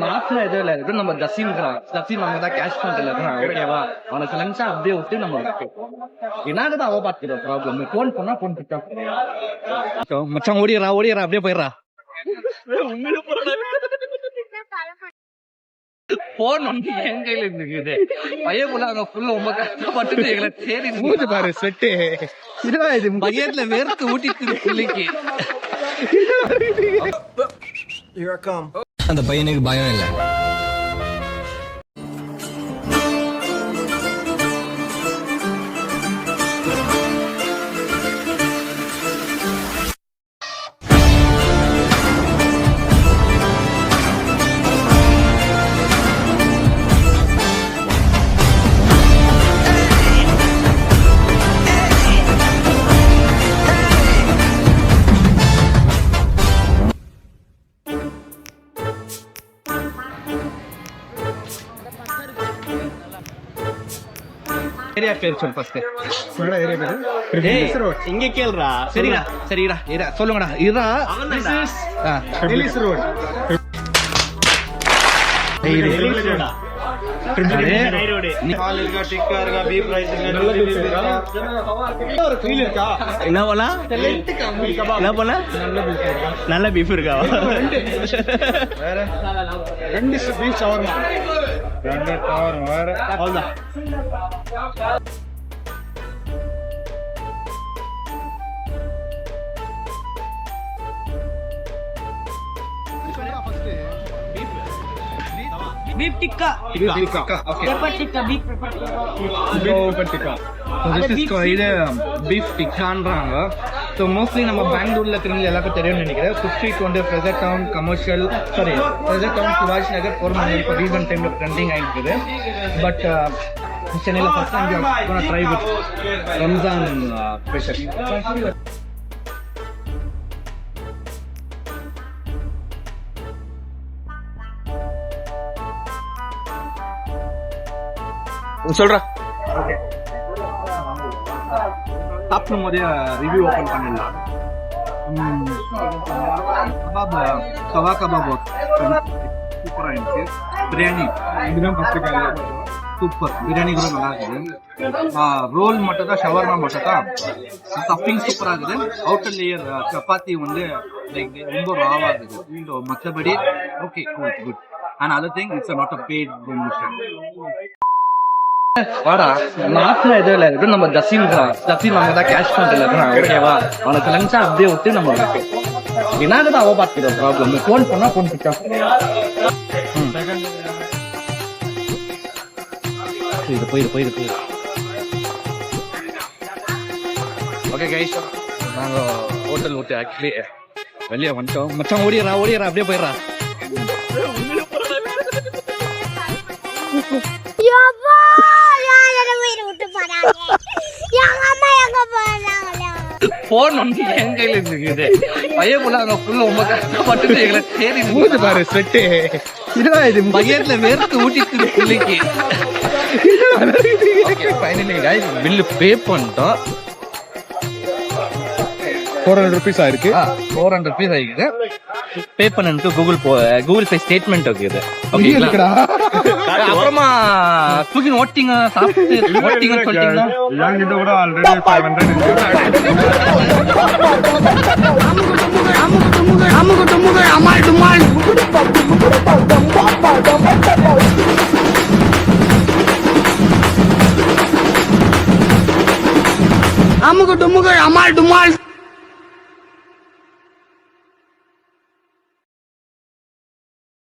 மாசம் எதுவும் இல்ல இருக்கு நம்ம ஜசீன் அவங்க தான் கேஷ் பண்றதுல இருக்கான். ஓகேவா, அவனுக்கு லஞ்சா அப்படியே விட்டு நம்ம என்னதான் அவ பாத்துக்கிற ப்ராப்ளம். போன் பண்ணா போன் கிட்டா மச்சான் ஓடிடுறா அப்படியே போயிடுறா. போன் வந்து என் கையில இருக்குது. பையன் போல அங்க ஃபுல்லா ரொம்ப கஷ்டப்பட்டு எங்களை தேடி மூச்சு பாரு செட்டு பையன்ல வேர்த்து ஊட்டிட்டு பிள்ளைக்கு. அந்த பையனுக்கு பயம் இல்லை. ஏரியா பேர் சொல் ஃபர்ஸ்ட். இங்க கேளுடா. சரிடா சொல்லுங்கடா. Release road. நல்ல பீஃப் இருக்கா? ரெண்டு பீஃப் ஷவர்மா. வேற அவ்வளவுதான். beef tikka. Okay. Pepper tikka, beef pepper tikka. So this is called beef tikkaன்றாங்க. So mostly நம்ம பெங்களூர்ல திரும்பி எல்லாருக்கும் தெரியும்னு நினைக்கிறேன். 50 Fraser Town commercial Fraser Town சுபாஷ் நகர் போர்மன் இப்போ ரீசன்ட் டைம்ல ட்ரெண்டிங் ஆயிருக்கு. பட் சென்னையில first time gonna try with Ramzan special. சொல்றா. சாப்பிடும் போதே ரிவ்யூ ஓபன் பண்ணிடலாம். கபாப் சூப்பரா இருக்கு. பிரியாணி இதுதான் ஃபர்ஸ்ட் சூப்பர். பிரியாணி கூட நல்லா இருக்குது. ரோல் மட்டும் தான், ஷவர்மா மட்டும் தான். ஸ்டஃபிங் சூப்பரா இருக்குது. அவுட்டர் லேயர் சப்பாத்தி வந்து லைக் ரொம்ப ராவா இருக்குது. மற்றபடி okay good. And other thing it's not a paid promotion. வாடா, மாசம் எதுவும் இல்ல இருக்கு. நம்ம ஜசீன் அவங்க தான் கேஷ் பண்றதுல இருக்கான். ஓகேவா, அவனுக்கு லஞ்சா அப்படியே விட்டு நம்ம என்னதான் அவ பாத்துக்கிற ப்ராப்ளம். போன் பண்ணா போன் கிட்டா போயிரு. ஓகே கைஸ், நாங்க ஹோட்டல் விட்டு ஆக்சுவலி வெளியே வந்துட்டோம். மச்சான் ஓடிடுறா அப்படியே போயிடுறா. போன் வந்து என் கையில இருக்குது. பையன் போல அங்க ஃபுல்லா ரொம்ப கஷ்டப்பட்டு எங்களை தேடி மூச்சு பாரு செட்டு பையன்ல வேர்த்து ஊட்டிட்டு பிள்ளைக்கு. ஃபைனலி கைஸ் பில்லு பே பண்ணிட்டோம். 400 rupees ஆயிருக்கு. 400 rupees ஆயிருக்கு. பே பண்ணனுக்கு கூகுள் பே ஸ்டேட்மெண்ட் இருக்குது. ஓகேங்களா? அப்புறமா தூக்கி ஓட்டிங்க சாப்பிட்டு ஓட்டிங்க சொல்லிட்டீங்க. யாங்கிட்ட கூட ஆல்ரெடி 500 அமுகு டுமுகு அமால் டுமால்.